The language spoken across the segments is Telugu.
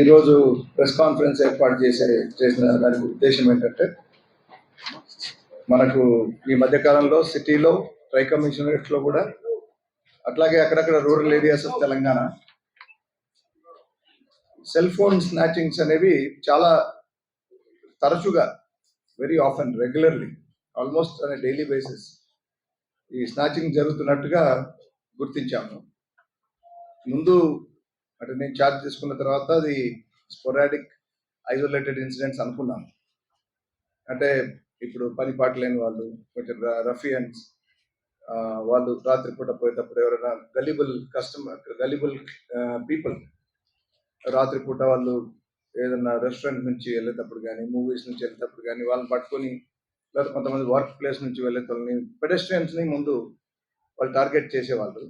ఈరోజు ప్రెస్ కాన్ఫరెన్స్ ఏర్పాటు చేసిన దానికి ఉద్దేశం ఏంటంటే, మనకు ఈ మధ్యకాలంలో సిటీలో ట్రై కమిషనరేట్స్లో కూడా, అట్లాగే అక్కడక్కడ rural areas of Telangana cell phone snatchings అనేవి చాలా తరచుగా, వెరీ ఆఫెన్, రెగ్యులర్లీ, ఆల్మోస్ట్ అనే డైలీ బేసిస్ ఈ స్నాచింగ్ జరుగుతున్నట్టుగా గుర్తించాము. ముందు అంటే నేను ఛార్జ్ తీసుకున్న తర్వాత అది స్పోరాడిక్ ఐసోలేటెడ్ ఇన్సిడెంట్స్ అనుకున్నాను. అంటే ఇప్పుడు పని పాట లేని వాళ్ళు, కొంచెం రఫియన్స్, వాళ్ళు రాత్రిపూట పోయేటప్పుడు ఎవరైనా గలిబుల్ పీపుల్ రాత్రిపూట వాళ్ళు ఏదైనా రెస్టారెంట్ నుంచి వెళ్ళేటప్పుడు కానీ, మూవీస్ నుంచి వెళ్ళేటప్పుడు కానీ వాళ్ళని పట్టుకొని, లేదా కొంతమంది వర్క్ ప్లేస్ నుంచి వెళ్ళేటోళ్ళని, పెడెస్ట్రియన్స్ని ముందు వాళ్ళు టార్గెట్ చేసేవాళ్ళు.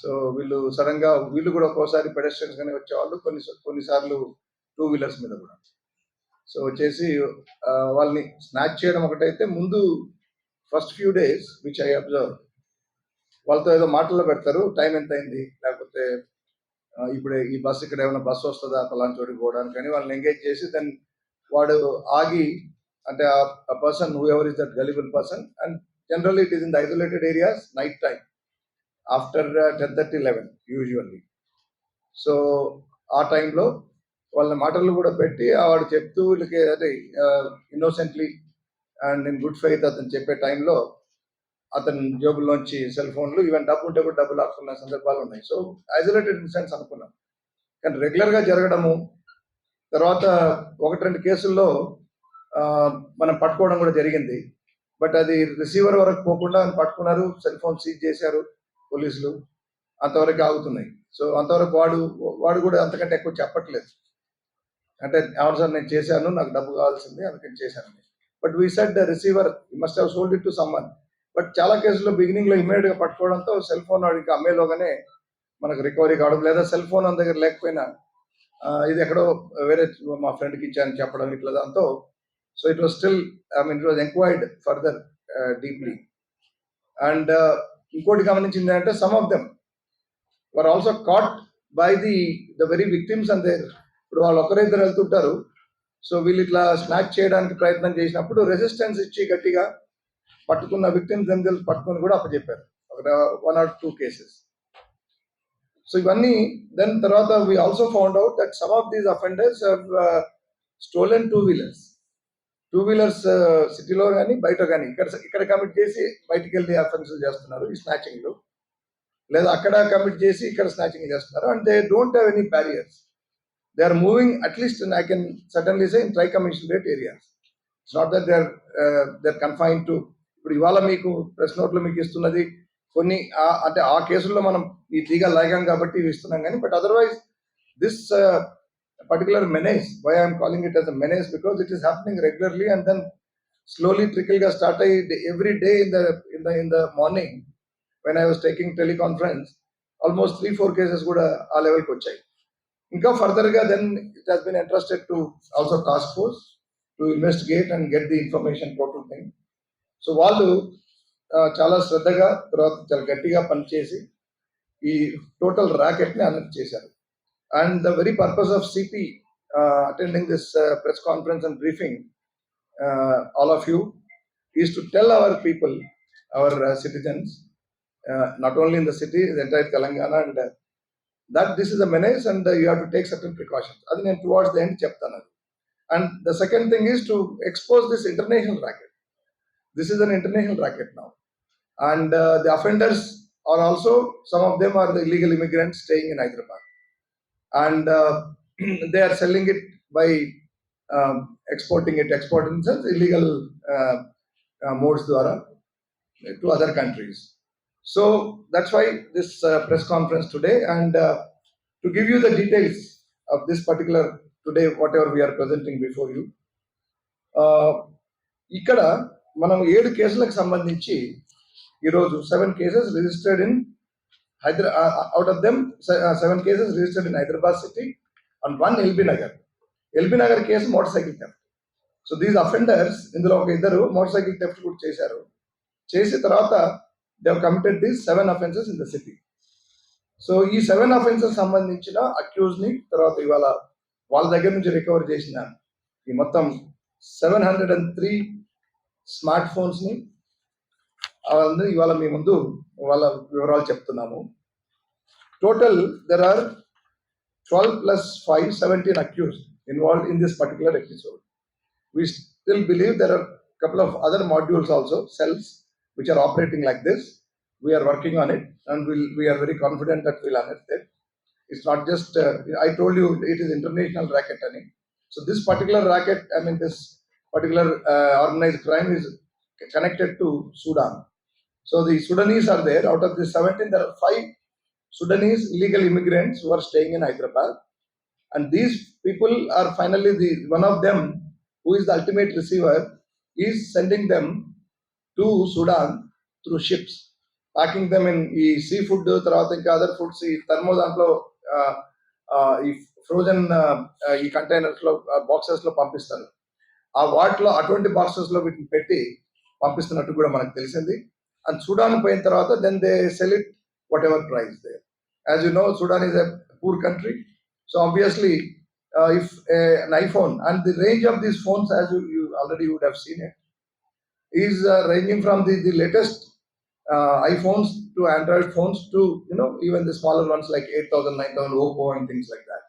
సో వీళ్ళు సడన్గా వీళ్ళు కూడా ఒక్కోసారి పెడెస్ట్రియన్స్ గానే వచ్చేవాళ్ళు, కొన్నిసార్లు టూ వీలర్స్ మీద కూడా. సో వచ్చేసి వాళ్ళని స్నాచ్ చేయడం ఒకటైతే, ముందు first few days which I observe, వాళ్ళతో ఏదో మాటల్లో పెడతారు, టైం ఎంత అయింది, లేకపోతే ఇప్పుడే ఈ బస్సు ఇక్కడ ఏమైనా బస్సు వస్తుందా పలానా చోటికి పోవడానికి అని వాళ్ళని ఎంగేజ్ చేసి, దెన్ వాడు ఆగి, అంటే ఆ person who ever is that gullible person, and generally it is in the isolated areas night time after 10:30, 11 usually. So ఆ టైంలో వాళ్ళ మాటలు కూడా పెట్టి వాడు చెప్తూ వీళ్ళకి అదే innocently and in good faith అతను చెప్పే టైంలో అతని జేబుల్లోంచి సెల్ ఫోన్లు, ఈవెన్ డబ్బు ఉంటే కూడా డబ్బులు ఆపుకున్న సందర్భాలు ఉన్నాయి. సో ఐసోలేటెడ్ ఇన్సిడెంట్స్ అనుకున్నాం, కానీ రెగ్యులర్గా జరగడము, తర్వాత 1-2 కేసుల్లో మనం పట్టుకోవడం కూడా జరిగింది. బట్ అది రిసీవర్ వరకు పోకుండా పట్టుకున్నారు, సెల్ ఫోన్ సీజ్ చేశారు పోలీసులు, అంతవరకు ఆగుతున్నాయి. సో అంతవరకు వాడు కూడా అంతకంటే ఎక్కువ చెప్పట్లేదు. అంటే అవును సార్ నేను చేశాను, నాకు డబ్బు కావాల్సింది అందుకని చేశాను. But we said the receiver must have sold it to someone. But చాలా కేసుల్లో బిగినింగ్లో ఇమ్మీడియట్గా పట్టుకోవడంతో సెల్ ఫోన్ వాడికి అమ్మేలోగానే మనకు రికవరీ కావడం, లేదా సెల్ ఫోన్ మన దగ్గర లేకపోయినా ఇది ఎక్కడో వేరే మా ఫ్రెండ్కి ఇచ్చాను చెప్పడం, ఇట్లా దాంతో. So it was still, I mean it was enquired further deeply. And ఇంకోటి గమనించింది అంటే, some of them were also caught by the very victims and there. ఇప్పుడు వాళ్ళు ఒకరిద్దరు వెళ్తుంటారు, సో వీళ్ళు ఇట్లా స్నాచ్ చేయడానికి ప్రయత్నం చేసినప్పుడు రెసిస్టెన్స్ ఇచ్చి గట్టిగా పట్టుకున్న విక్టిమ్స్ దెమ్సెల్వ్స్ పట్టుకొని కూడా అప్పచెప్పారు, ఒక 1 or 2 కేసెస్. సో ఇవన్నీ దెన్ తర్వాత we also found out that some of these offenders have stolen two wheelers సిటీలో కానీ బయట కానీ, ఇక్కడ కమిట్ చేసి బయటికి వెళ్ళి అఫెన్సులు చేస్తున్నారు ఈ స్నాచింగ్లు, లేదా అక్కడ కమిట్ చేసి ఇక్కడ స్నాచింగ్ చేస్తున్నారు. And they don't have any barriers. They are moving, at least I can certainly say, in tri-commissionerate areas. It's not that they're confined to. ఇప్పుడు ఇవాళ మీకు ప్రెస్ నోట్లో మీకు ఇస్తున్నది కొన్ని, అంటే ఆ కేసుల్లో మనం ఈ తీగ లాగాం కాబట్టి ఇవి ఇస్తున్నాం కానీ, but otherwise this particular menace, why I'm calling it as a menace, because it is happening regularly and then slowly trickle గా స్టార్ట్ అయ్యి every day in the morning when I was taking teleconference, almost 3-4 cases కూడా ఆ లెవెల్కి వచ్చాయి. ఇంకా ఫర్దర్గా then it has been entrusted to also task force to investigate and get the information total thing. So వాళ్ళు చాలా శ్రద్ధగా, తర్వాత చాలా గట్టిగా పనిచేసి ఈ టోటల్ ర్యాకెట్ని అలర్ట్ చేశారు. And the very purpose of CP attending this press conference and briefing all of you is to tell our people, our citizens, not only in the city, the entire Telangana, and that this is a menace and you have to take certain precautions. Adi nenu towards the end cheptanu. And the second thing is to expose this international racket. This is an international racket now, and the offenders are also, some of them are the illegal immigrants staying in Hyderabad, and they are selling it by exporting in sense illegal modes dwara to other countries. So that's why this press conference today, and to give you the details of this particular today, whatever we are presenting before you. ఇక్కడ మనం 7 కేసులకు సంబంధించి ఈరోజు 7 cases registered in Hyderabad. Out of them 7 cases registered in Hyderabad city and 1 LB Nagar case motorcycle theft. So these offenders, ఇందులో ఒక ఇద్దరు motorcycle theft కూడా చేశారు. చేసిన తర్వాత they have committed these 7 offenses in the city. So ఈ 7 అఫెన్సెస్ సంబంధించిన అక్యూజ్ ని తర్వాత ఇవాళ వాళ్ళ దగ్గర నుంచి రికవర్ చేసిన ఈ మొత్తం 703 స్మార్ట్ ఫోన్స్ ని ఇవాళ మీ ముందు వాళ్ళ వివరాలు చెప్తున్నాము. Total there are 12 plus 5, 17 accused involved in this particular episode. We still believe there are a couple of other modules also, cells, which are operating like this. We are working on it and we are very confident that we'll unearth it. It's not just, I told you it is international racketeering. So this particular racket, I mean this particular organized crime is connected to Sudan. So the Sudanese are there. Out of the 17, there are 5 Sudanese illegal immigrants who are staying in Hyderabad. And these people are finally one of them, who is the ultimate receiver, is sending them to Sudan through ships, packing them in seafood, తర్వాత ఇంకా అదర్ ఫుడ్స్ ఈ థర్మో దాంట్లో ఈ ఫ్రోజన్ ఈ కంటైనర్స్ లో బాక్సెస్ లో పంపిస్తారు. ఆ వాటిలో అటువంటి బాక్సెస్ లో వీటిని పెట్టి పంపిస్తున్నట్టు కూడా మనకు తెలిసింది. అండ్ సుడాన్ పోయిన తర్వాత then they sell it whatever price there. As you know, Sudan is a poor country. So obviously, if an iPhone, and the range of these phones, as you already would have seen it, is ranging from the latest iPhones to Android phones to even the smaller ones like 8,000, 9,000 Oppo and things like that.